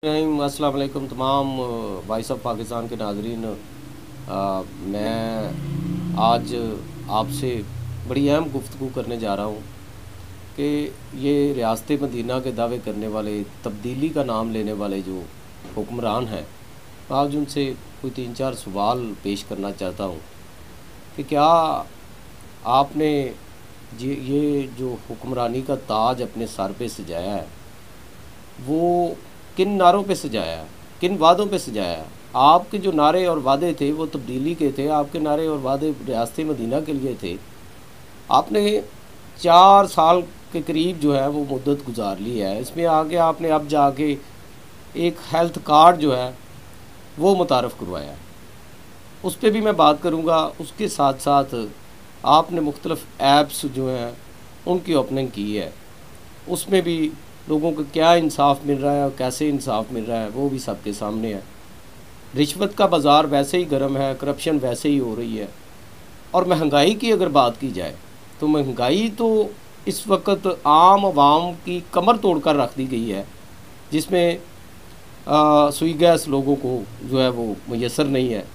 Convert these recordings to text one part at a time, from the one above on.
अस्सलाम वालेकुम तमाम वॉइस ऑफ पाकिस्तान के नाज़रीन। मैं आज आपसे बड़ी अहम गुफ्तगू करने जा रहा हूँ कि ये रियासत मदीना के दावे करने वाले, तब्दीली का नाम लेने वाले जो हुक्मरान हैं, आज उनसे कोई 3-4 सवाल पेश करना चाहता हूँ कि क्या आपने ये जो हुक्मरानी का ताज अपने सर पे सजाया है, वो किन नारों पे सजाया है, किन वादों पे सजाया है? आपके जो नारे और वादे थे वो तब्दीली के थे, आपके नारे और वादे रियासत मदीना के लिए थे। आपने 4 साल के करीब जो है वो मुद्दत गुजार ली है। इसमें आगे आपने अब जाके एक हेल्थ कार्ड जो है वो मुतारफ़ करवाया है, उस पर भी मैं बात करूँगा। उसके साथ साथ आपने मुख्तलिफ़ ऐप्स जो हैं उनकी ओपनिंग की है, उसमें भी लोगों को क्या इंसाफ मिल रहा है और कैसे इंसाफ मिल रहा है वो भी सबके सामने है। रिश्वत का बाज़ार वैसे ही गर्म है, करप्शन वैसे ही हो रही है। और महंगाई की अगर बात की जाए तो महंगाई तो इस वक्त आम आवाम की कमर तोड़ कर रख दी गई है, जिसमें सुई गैस लोगों को जो है वो मैसर नहीं है।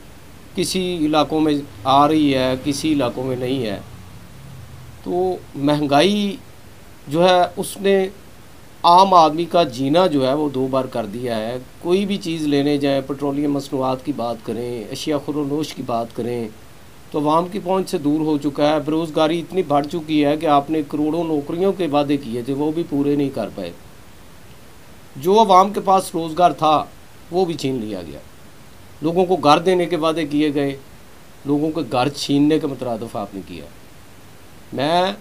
किसी इलाकों में आ रही है, किसी इलाकों में नहीं है। तो महंगाई जो है उसने आम आदमी का जीना जो है वो 2 बार कर दिया है। कोई भी चीज़ लेने जाएँ, पेट्रोलियम मसनूआत की बात करें, अशिया खुरोनोश की बात करें, तो आवाम की पहुंच से दूर हो चुका है। बेरोज़गारी इतनी बढ़ चुकी है कि आपने करोड़ों नौकरियों के वादे किए थे, वो भी पूरे नहीं कर पाए। जो आवाम के पास रोज़गार था वो भी छीन लिया गया। लोगों को घर देने के वादे किए गए, लोगों के घर छीनने के मुतरादिफ आपने किया। मैं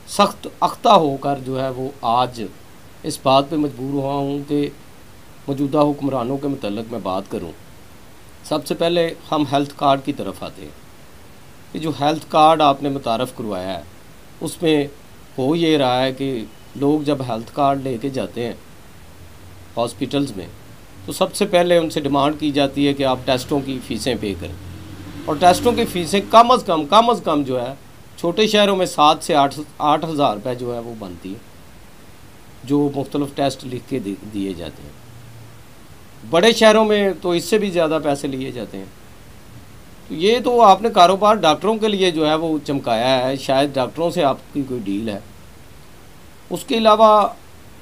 सख्त अख्ता होकर जो है वो आज इस बात पे मजबूर हुआ हूँ कि मौजूदा हुक्मरानों के मतलब मैं बात करूँ। सबसे पहले हम हेल्थ कार्ड की तरफ आते हैं कि जो हेल्थ कार्ड आपने मुतारफ़ करवाया है उसमें हो ये रहा है कि लोग जब हेल्थ कार्ड लेके जाते हैं हॉस्पिटल्स में तो सबसे पहले उनसे डिमांड की जाती है कि आप टेस्टों की फ़ीसें पे करें। और टेस्टों की फ़ीसें कम अज़ कम जो है छोटे शहरों में 7 से 8 हज़ार रुपये जो है वो बनती है, जो मुख्तलिफ़ टेस्ट लिख के दिए जाते हैं। बड़े शहरों में तो इससे भी ज़्यादा पैसे लिए जाते हैं। तो ये तो आपने कारोबार डॉक्टरों के लिए जो है वो चमकाया है, शायद डॉक्टरों से आपकी कोई डील है। उसके अलावा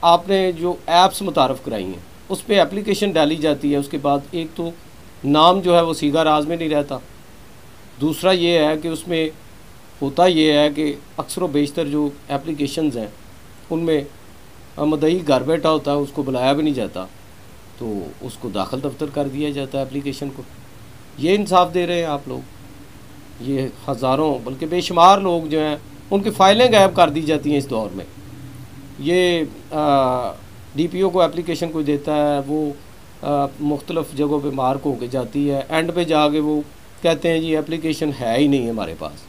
आपने जो ऐप्स मुतारफ़ कराई हैं उस पर एप्लीकेशन डाली जाती है। उसके बाद एक तो नाम जो है वो सीगा राज में नहीं रहता। दूसरा ये है कि उसमें होता ये है कि अक्सर व बेशतर जो एप्लीकेशंस हैं उनमें मदई घर बैठा होता है, उसको बुलाया भी नहीं जाता, तो उसको दाखिल दफ्तर कर दिया जाता है एप्लीकेशन को। ये इंसाफ दे रहे हैं आप लोग? ये हज़ारों बल्कि बेशुमार लोग जो हैं उनकी फ़ाइलें गायब कर दी जाती हैं इस दौर में। ये डीपीओ को एप्लीकेशन कोई देता है, वो मुख्तलिफ़ जगहों पे मार्क होके जाती है, एंड पे जाके वो कहते हैं जी एप्लीकेशन है ही नहीं हमारे पास।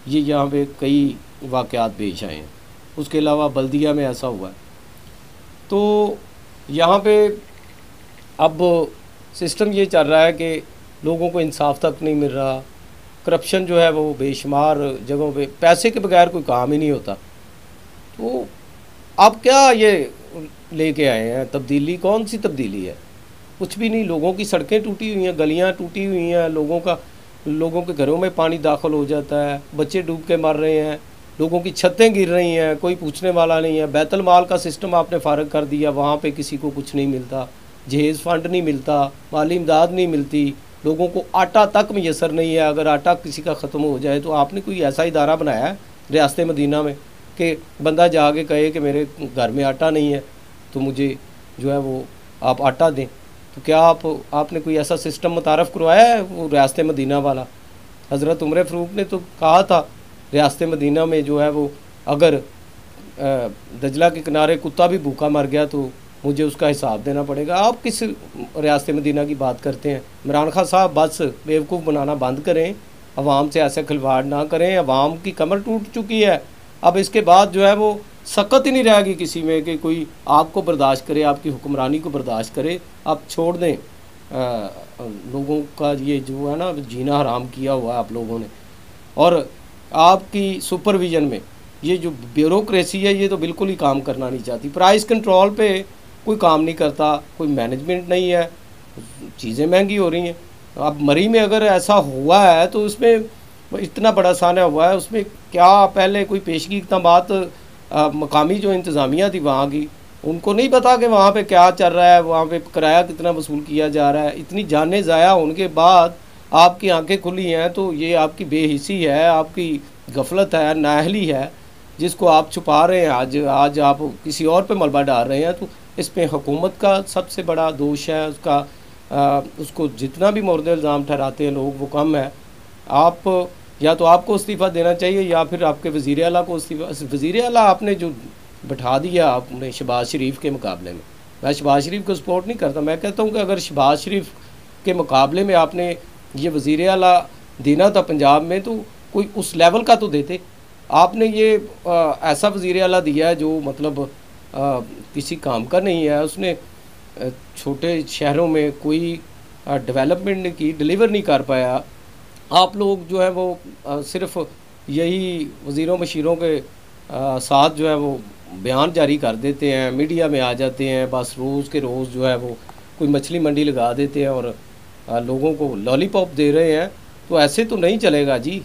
ये यहाँ पे कई वाक़यात पेश आए हैं। उसके अलावा बल्दिया में ऐसा हुआ है। तो यहाँ पे अब सिस्टम ये चल रहा है कि लोगों को इंसाफ तक नहीं मिल रहा। करप्शन जो है वो बेशुमार जगहों पे, पैसे के बगैर कोई काम ही नहीं होता। तो अब क्या ये लेके आए हैं तब्दीली? कौन सी तब्दीली है? कुछ भी नहीं। लोगों की सड़कें टूटी हुई हैं, गलियां टूटी हुई हैं, लोगों के घरों में पानी दाखिल हो जाता है, बच्चे डूब के मर रहे हैं, लोगों की छतें गिर रही हैं, कोई पूछने वाला नहीं है। बैतुल माल का सिस्टम आपने फ़ारग कर दिया, वहाँ पे किसी को कुछ नहीं मिलता, जहेज़ फ़ंड नहीं मिलता, माली इमदाद नहीं मिलती, लोगों को आटा तक मैसर नहीं है। अगर आटा किसी का ख़त्म हो जाए तो आपने कोई ऐसा इदारा बनाया है रियासत मदीना में कि बंदा जाके कहे कि मेरे घर में आटा नहीं है तो मुझे जो है वो आप आटा दें? तो क्या आपने कोई ऐसा सिस्टम मुतारफ़ करवाया है वो रियासत मदीना वाला? हज़रत उमर फ़ारूक ने तो कहा था रियासत मदीना में जो है वो अगर दजला के किनारे कुत्ता भी भूखा मर गया तो मुझे उसका हिसाब देना पड़ेगा। आप किस रियासत मदीना की बात करते हैं? इमरान खान साहब बस बेवकूफ़ बनाना बंद करें, अवाम से ऐसे खिलवाड़ ना करें। अवाम की कमर टूट चुकी है। अब इसके बाद जो है वो सकत ही नहीं रहेगी किसी में कि कोई आपको बर्दाश्त करे, आपकी हुक्मरानी को बर्दाश्त करे। आप छोड़ दें लोगों का ये जो है ना जीना हराम किया हुआ है आप लोगों ने। और आपकी सुपरविज़न में ये जो ब्यूरोक्रेसी है ये तो बिल्कुल ही काम करना नहीं चाहती। प्राइस कंट्रोल पे कोई काम नहीं करता, कोई मैनेजमेंट नहीं है, चीज़ें महंगी हो रही हैं। अब मरी में अगर ऐसा हुआ है तो उसमें इतना बड़ा साना हुआ है, उसमें क्या पहले कोई पेशगी इक़दामात मकामी जो इंतज़ामिया थी वहाँ की, उनको नहीं पता कि वहाँ पे क्या चल रहा है, वहाँ पे किराया कितना वसूल किया जा रहा है। इतनी जानें ज़ाया होने के बाद आपकी आंखें खुली हैं तो ये आपकी बेहिसी है, आपकी गफलत है, नाअहली है, जिसको आप छुपा रहे हैं। आज आप किसी और पे मलबा डाल रहे हैं, तो इसमें हुकूमत का सबसे बड़ा दोष है। उसको जितना भी मोर्द इल्ज़ाम ठहराते हैं लोग वो कम है। आप या तो आपको इस्तीफ़ा देना चाहिए या फिर आपके वज़ीर आला को इस्तीफ़ा। वज़ीर आला आपने जो बैठा दिया आपने शहबाज शरीफ के मुकाबले में, मैं शहबाज शरीफ को सपोर्ट नहीं करता। मैं कहता हूँ कि अगर शहबाज शरीफ के मुकाबले में आपने ये वज़ीर आला देना था पंजाब में, तो कोई उस लेवल का तो देते। आपने ये ऐसा वज़ीर आला दिया है जो मतलब किसी काम का नहीं है। उसने छोटे शहरों में कोई डेवलपमेंट नहीं की, डिलीवर नहीं कर पाया। आप लोग जो है वो सिर्फ़ यही वज़ीरों मशीरों के साथ जो है वो बयान जारी कर देते हैं, मीडिया में आ जाते हैं, बस रोज़ के रोज़ जो है वो कोई मछली मंडी लगा देते हैं और लोगों को लॉलीपॉप दे रहे हैं। तो ऐसे तो नहीं चलेगा जी।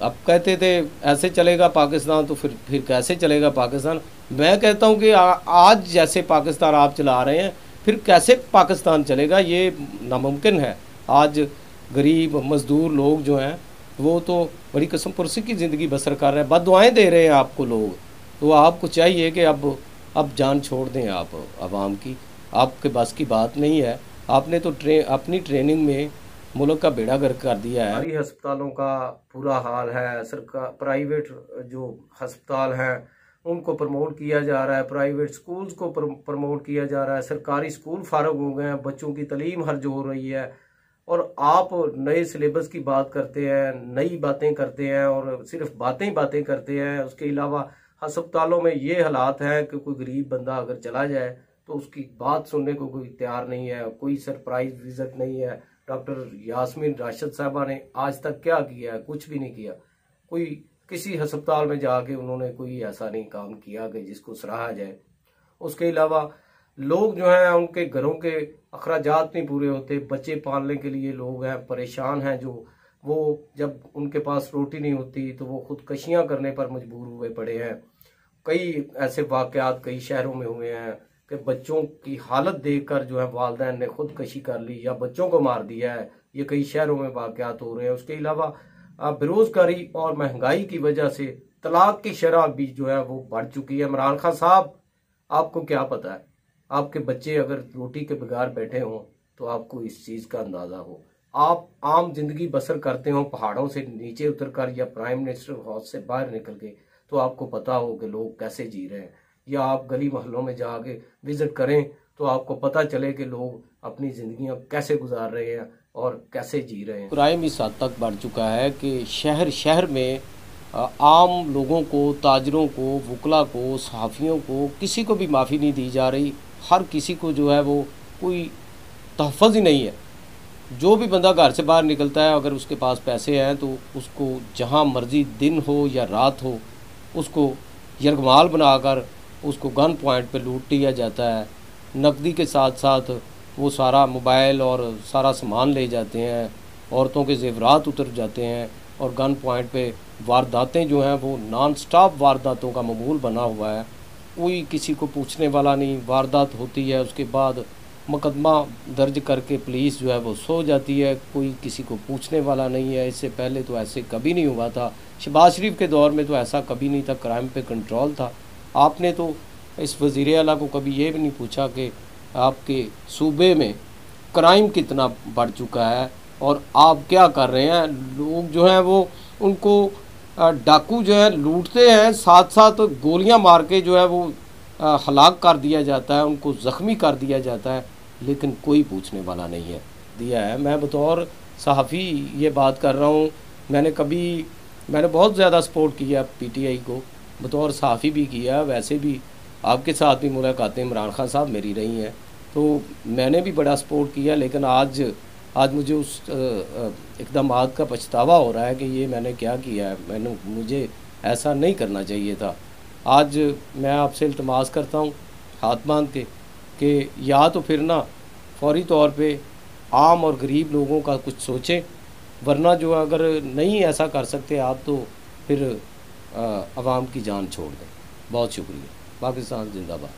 अब कहते थे ऐसे चलेगा पाकिस्तान, तो फिर कैसे चलेगा पाकिस्तान। मैं कहता हूँ कि आज जैसे पाकिस्तान आप चला रहे हैं, फिर कैसे पाकिस्तान चलेगा, ये नामुमकिन है। आज गरीब मज़दूर लोग जो हैं वो तो बड़ी कसम पुरसी की ज़िंदगी बसर कर रहे हैं, बददुआएं दे रहे हैं आपको लोग। तो आपको चाहिए कि अब जान छोड़ दें आप आवाम की। आपके बस की बात नहीं है। आपने तो अपनी ट्रेनिंग में मुल्क का बेड़ा गर्क कर दिया है। सरकारी अस्पतालों का बुरा हाल है। सरकार प्राइवेट जो अस्पताल हैं उनको प्रमोट किया जा रहा है, प्राइवेट स्कूल्स को प्रमोट किया जा रहा है। सरकारी स्कूल फारग हो गए हैं, बच्चों की तालीम हर्ज हो रही है, और आप नए सिलेबस की बात करते हैं, नई बातें करते हैं और सिर्फ बातें करते हैं। उसके अलावा अस्पतालों में ये हालात हैं कि कोई गरीब बंदा अगर चला जाए तो उसकी बात सुनने को कोई तैयार नहीं है, कोई सरप्राइज विजिट नहीं है। डॉक्टर यास्मीन राशिद साहबा ने आज तक क्या किया है? कुछ भी नहीं किया। कोई किसी अस्पताल में जाके उन्होंने कोई ऐसा नहीं काम किया कि जिसको सराहा जाए। उसके अलावा लोग जो हैं उनके घरों के अखराजात नहीं पूरे होते, बच्चे पालने के लिए लोग हैं परेशान हैं, जो वो जब उनके पास रोटी नहीं होती तो वो खुदकशियां करने पर मजबूर हुए पड़े हैं। कई ऐसे वाकयात कई शहरों में हुए हैं कि बच्चों की हालत देखकर जो है वालिदैन ने खुदकशी कर ली या बच्चों को मार दिया है। ये कई शहरों में वाकयात हो रहे हैं। उसके अलावा बेरोजगारी और महंगाई की वजह से तलाक की शरह भी जो है वो बढ़ चुकी है। इमरान खान साहब, आपको क्या पता है? आपके बच्चे अगर रोटी के बगैर बैठे हों तो आपको इस चीज़ का अंदाज़ा हो। आप आम जिंदगी बसर करते हो पहाड़ों से नीचे उतरकर या प्राइम मिनिस्टर हाउस से बाहर निकल के, तो आपको पता हो कि लोग कैसे जी रहे हैं। या आप गली मोहल्लों में जाके विजिट करें तो आपको पता चले कि लोग अपनी ज़िंदगियां कैसे गुजार रहे हैं और कैसे जी रहे हैं। क्राइम इस हद तक बढ़ चुका है कि शहर शहर में आम लोगों को, ताजरों को, वकला को, सहाफ़ियों को, किसी को भी माफ़ी नहीं दी जा रही। हर किसी को जो है वो कोई तहफ़्फ़ुज़ ही नहीं है। जो भी बंदा घर से बाहर निकलता है, अगर उसके पास पैसे हैं तो उसको जहाँ मर्ज़ी दिन हो या रात हो उसको यरगमाल बनाकर उसको गन पॉइंट पे लूट लिया जाता है। नकदी के साथ साथ वो सारा मोबाइल और सारा सामान ले जाते हैं, औरतों के ज़ेवरात उतर जाते हैं, और गन पॉइंट पे वारदातें जो हैं वो नॉन स्टॉप वारदातों का मामूल बना हुआ है। कोई किसी को पूछने वाला नहीं। वारदात होती है, उसके बाद मुकदमा दर्ज करके पुलिस जो है वो सो जाती है, कोई किसी को पूछने वाला नहीं है। इससे पहले तो ऐसे कभी नहीं हुआ था। शहबाज शरीफ के दौर में तो ऐसा कभी नहीं था, क्राइम पे कंट्रोल था। आपने तो इस वज़ीर आला को कभी ये भी नहीं पूछा कि आपके सूबे में क्राइम कितना बढ़ चुका है और आप क्या कर रहे हैं। लोग जो हैं वो उनको डाकू जो है लूटते हैं, साथ साथ गोलियां मार के जो है वो हलाक कर दिया जाता है, उनको ज़ख्मी कर दिया जाता है, लेकिन कोई पूछने वाला नहीं है। दिया है, मैं बतौर सहाफ़ी ये बात कर रहा हूँ। मैंने बहुत ज़्यादा सपोर्ट किया पीटीआई को, बतौर सहाफ़ी भी किया, वैसे भी आपके साथ भी मुलाकातें इमरान खान साहब मेरी रही हैं, तो मैंने भी बड़ा सपोर्ट किया। लेकिन आज मुझे उस इक़दामात का पछतावा हो रहा है कि ये मैंने क्या किया है। मुझे ऐसा नहीं करना चाहिए था। आज मैं आपसे इल्तमास करता हूँ हाथ बांध के कि या तो फिर ना फौरी तौर पे आम और गरीब लोगों का कुछ सोचें, वरना जो अगर नहीं ऐसा कर सकते आप तो फिर आवाम की जान छोड़ दें। बहुत शुक्रिया। पाकिस्तान जिंदाबाद।